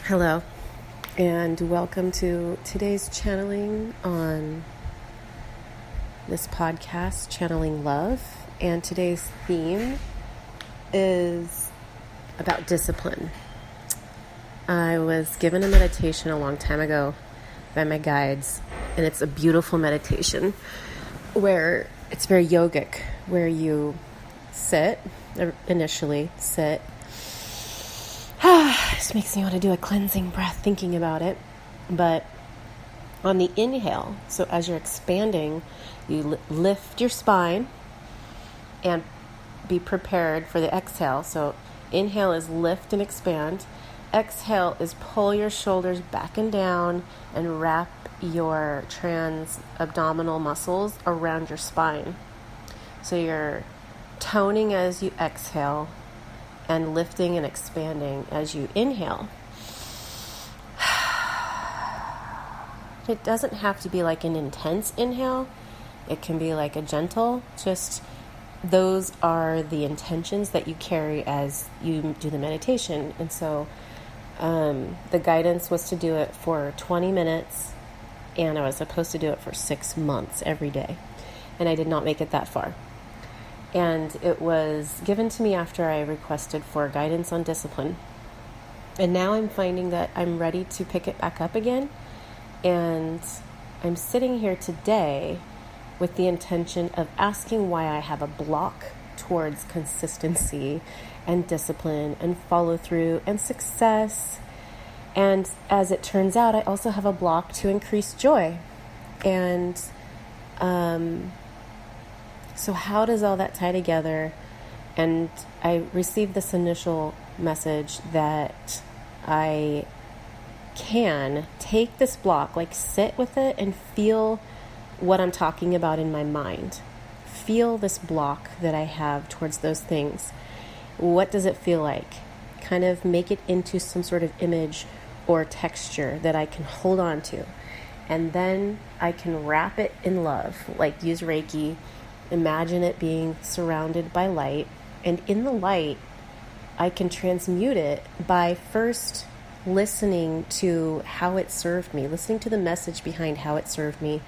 Hello, and welcome to today's channeling on this podcast, Channeling Love. And today's theme is about discipline. I was given a meditation a long time ago by my guides, and it's a beautiful meditation where it's very yogic, where you initially sit. This makes me want to do a cleansing breath thinking about it. But on the inhale, so as you're expanding, you lift your spine and be prepared for the exhale. So inhale is lift and expand. Exhale is pull your shoulders back and down and wrap your trans-abdominal muscles around your spine. So you're toning as you exhale and lifting and expanding as you inhale. It doesn't have to be like an intense inhale. It can be like a gentle, just those are the intentions that you carry as you do the meditation. And so the guidance was to do it for 20 minutes, and I was supposed to do it for 6 months every day. And I did not make it that far. And it was given to me after I requested for guidance on discipline. And now I'm finding that I'm ready to pick it back up again. And I'm sitting here today with the intention of asking why I have a block towards consistency and discipline and follow through and success. And as it turns out, I also have a block to increase joy. And so how does all that tie together? And I received this initial message that I can take this block, like sit with it and feel what I'm talking about in my mind. Feel this block that I have towards those things. What does it feel like? Kind of make it into some sort of image or texture that I can hold on to. And then I can wrap it in love, like use Reiki. Imagine it being surrounded by light, and in the light, I can transmute it by first listening to how it served me, listening to the message behind how it served me.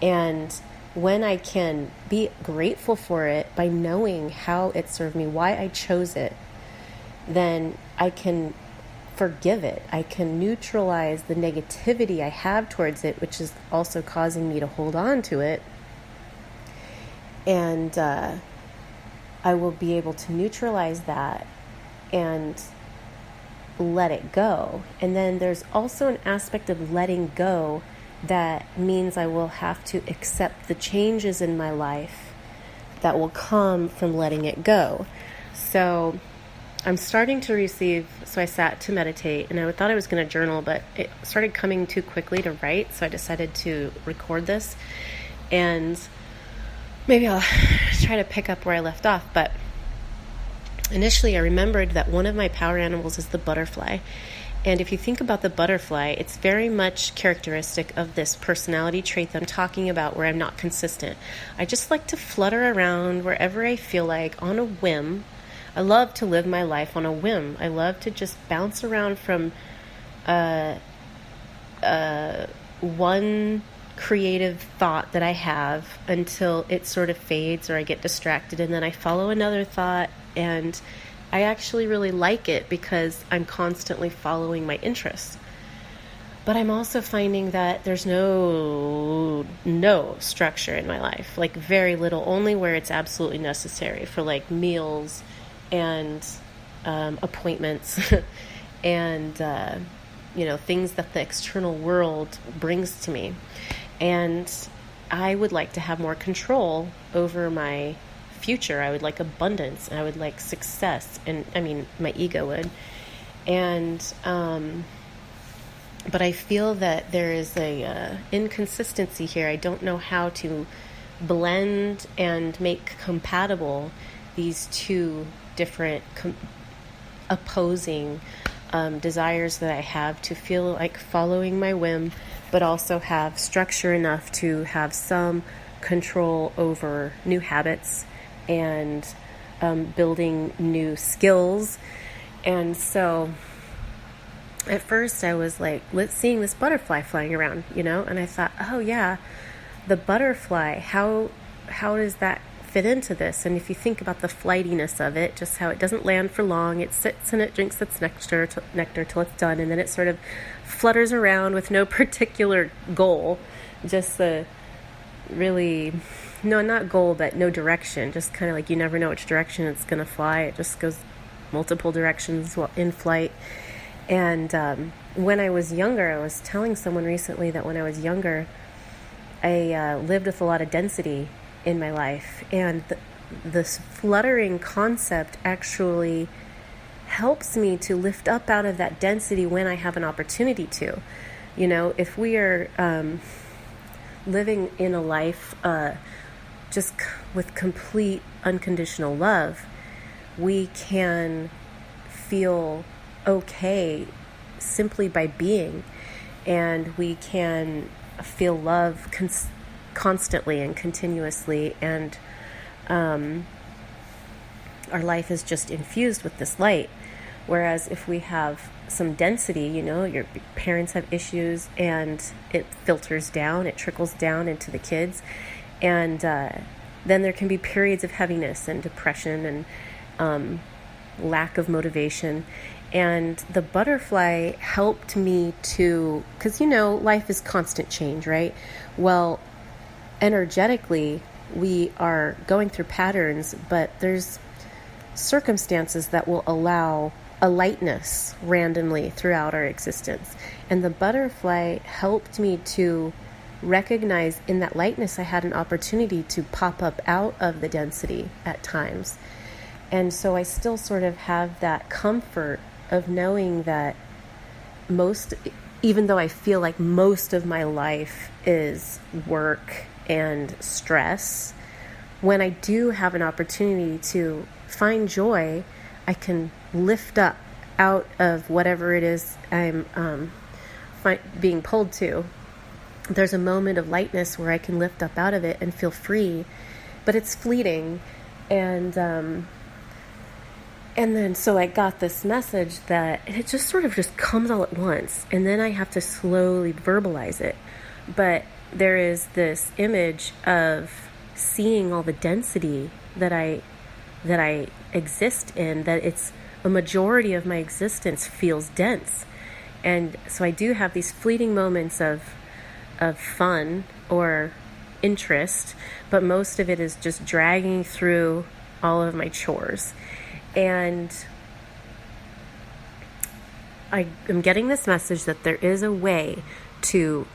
And when I can be grateful for it by knowing how it served me, why I chose it, then I can forgive it. I can neutralize the negativity I have towards it, which is also causing me to hold on to it. And I will be able to neutralize that and let it go. And then there's also an aspect of letting go that means I will have to accept the changes in my life that will come from letting it go. So I'm starting to receive, so I sat to meditate, and I thought I was going to journal, but it started coming too quickly to write, so I decided to record this. And maybe I'll try to pick up where I left off, but initially I remembered that one of my power animals is the butterfly. And if you think about the butterfly, it's very much characteristic of this personality trait that I'm talking about, where I'm not consistent. I just like to flutter around wherever I feel like on a whim. I love to live my life on a whim. I love to just bounce around from one creative thought that I have until it sort of fades or I get distracted, and then I follow another thought, and I actually really like it because I'm constantly following my interests. But I'm also finding that there's no structure in my life, like very little, only where it's absolutely necessary for like meals and appointments and things that the external world brings to me. And I would like to have more control over my future. I would like abundance. I would like success. And I mean, my ego would. And, but I feel that there is a inconsistency here. I don't know how to blend and make compatible these two different opposing desires that I have to feel like following my whim, but also have structure enough to have some control over new habits and building new skills. And so at first I was like seeing this butterfly flying around, and I thought, oh yeah, the butterfly, how does that fit into this? And if you think about the flightiness of it, just how it doesn't land for long, it sits and it drinks its nectar till it's done, and then it sort of flutters around with no particular goal, just the really, no, not goal, but no direction, just kind of like you never know which direction it's going to fly. It just goes multiple directions while in flight. And when I was younger, I was telling someone recently that when I was younger, I lived with a lot of density in my life, and this fluttering concept actually helps me to lift up out of that density when I have an opportunity to. If we are living in a life just with complete unconditional love, we can feel okay simply by being, and we can feel love constantly and continuously, and our life is just infused with this light. Whereas if we have some density, your parents have issues, and it filters down, it trickles down into the kids, and then there can be periods of heaviness and depression and lack of motivation. And the butterfly helped me to, because life is constant change, right? Well, energetically, we are going through patterns, but there's circumstances that will allow a lightness randomly throughout our existence. And the butterfly helped me to recognize in that lightness I had an opportunity to pop up out of the density at times. And so I still sort of have that comfort of knowing that even though I feel like most of my life is work and stress, when I do have an opportunity to find joy, I can lift up out of whatever it is I'm being pulled to. There's a moment of lightness where I can lift up out of it and feel free, but it's fleeting. And then so I got this message that it just sort of just comes all at once, and then I have to slowly verbalize it. But there is this image of seeing all the density that I exist in, that it's a majority of my existence feels dense. And so I do have these fleeting moments of fun or interest, but most of it is just dragging through all of my chores. And I am getting this message that there is a way to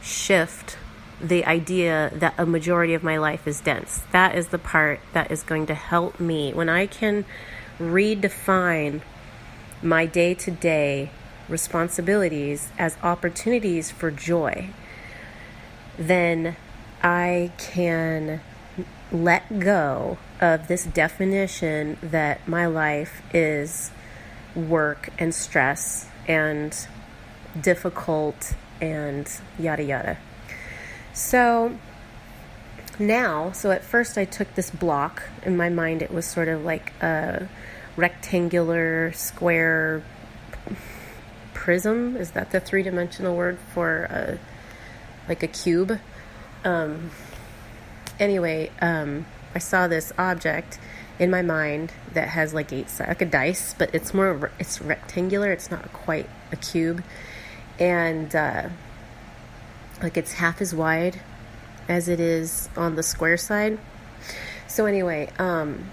shift the idea that a majority of my life is dense. That is the part that is going to help me. When I can redefine my day-to-day responsibilities as opportunities for joy, then I can let go of this definition that my life is work and stress and difficult and yada yada. So at first I took this block. In my mind it was sort of like a rectangular square prism. Is that the three-dimensional word for like a cube? Anyway, I saw this object in my mind that has like 8 sides, like a dice, but it's rectangular. It's not quite a cube. And like it's half as wide as it is on the square side. So anyway, I'm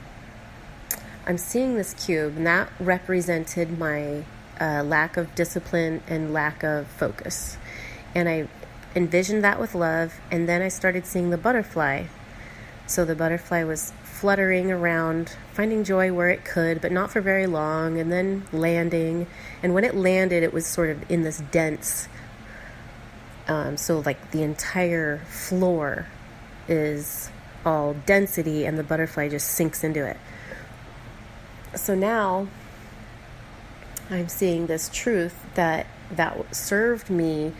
seeing this cube, and that represented my lack of discipline and lack of focus. And I envisioned that with love, and then I started seeing the butterfly. So the butterfly was fluttering around, finding joy where it could, but not for very long, and then landing. And when it landed, it was sort of in this dense, so like the entire floor is all density, and the butterfly just sinks into it. So now I'm seeing this truth that served me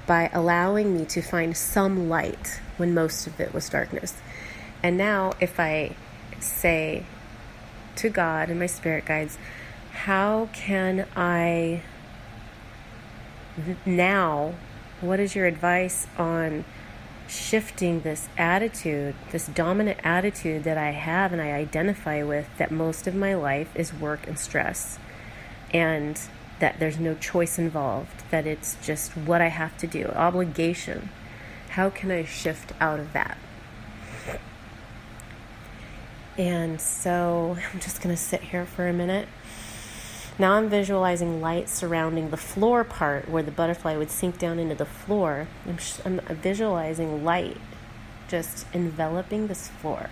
by allowing me to find some light when most of it was darkness. And now if I say to God and my spirit guides, how can I now, what is your advice on shifting this attitude, this dominant attitude that I have and I identify with, that most of my life is work and stress, and that there's no choice involved, that it's just what I have to do, obligation. How can I shift out of that? And so I'm just going to sit here for a minute. Now I'm visualizing light surrounding the floor part where the butterfly would sink down into the floor. I'm visualizing light just enveloping this floor.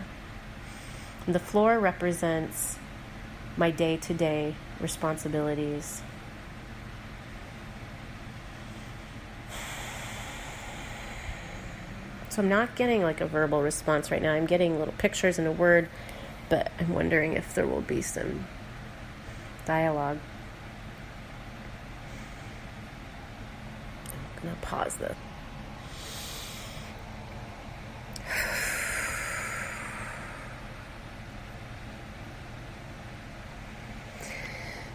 And the floor represents my day-to-day responsibilities. So I'm not getting like a verbal response right now. I'm getting little pictures and a word, but I'm wondering if there will be some dialogue. I'm going to pause this.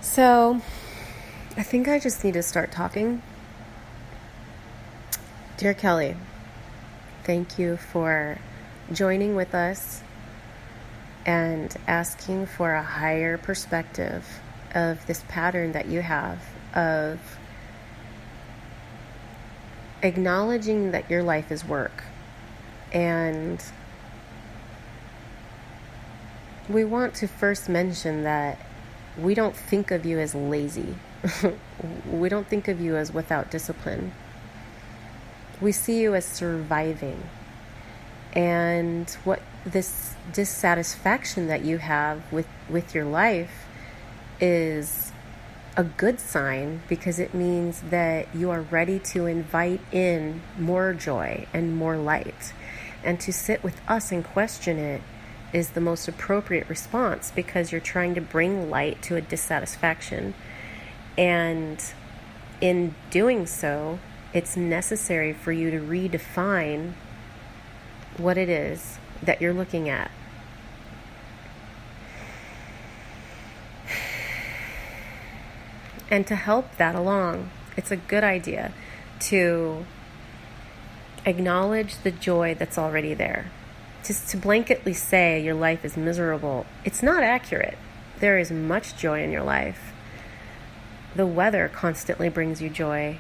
So, I think I just need to start talking. Dear Kelly, thank you for joining with us and asking for a higher perspective of this pattern that you have of acknowledging that your life is work. And we want to first mention that we don't think of you as lazy. We don't think of you as without discipline. We see you as surviving. And what this dissatisfaction that you have with your life is a good sign, because it means that you are ready to invite in more joy and more light. And to sit with us and question it is the most appropriate response, because you're trying to bring light to a dissatisfaction. And in doing so, it's necessary for you to redefine what it is that you're looking at. And to help that along, it's a good idea to acknowledge the joy that's already there. Just to blanketly say your life is miserable, it's not accurate. There is much joy in your life. The weather constantly brings you joy.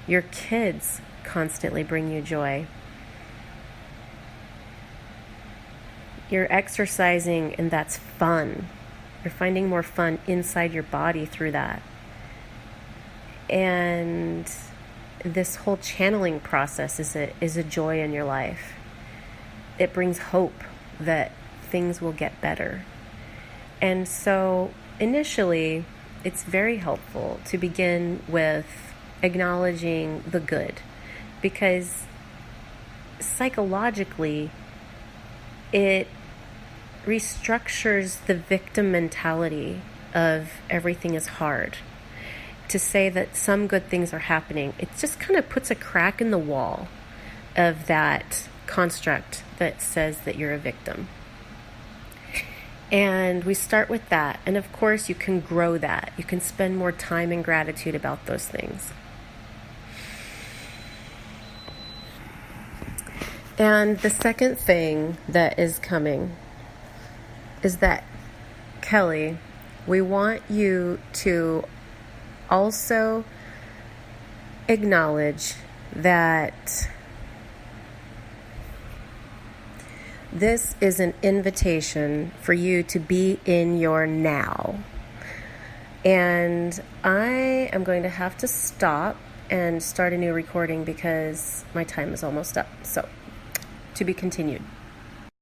Your kids constantly bring you joy. You're exercising, and that's fun. You're finding more fun inside your body through that. And this whole channeling process is a joy in your life. It brings hope that things will get better. And so initially, it's very helpful to begin with acknowledging the good, because psychologically, it restructures the victim mentality of everything is hard. To say that some good things are happening, it just kind of puts a crack in the wall of that construct that says that you're a victim. And we start with that. And of course, you can grow that. You can spend more time in gratitude about those things. And the second thing that is coming is that, Kelly, we want you to also acknowledge that this is an invitation for you to be in your now. And I am going to have to stop and start a new recording because my time is almost up. So, to be continued.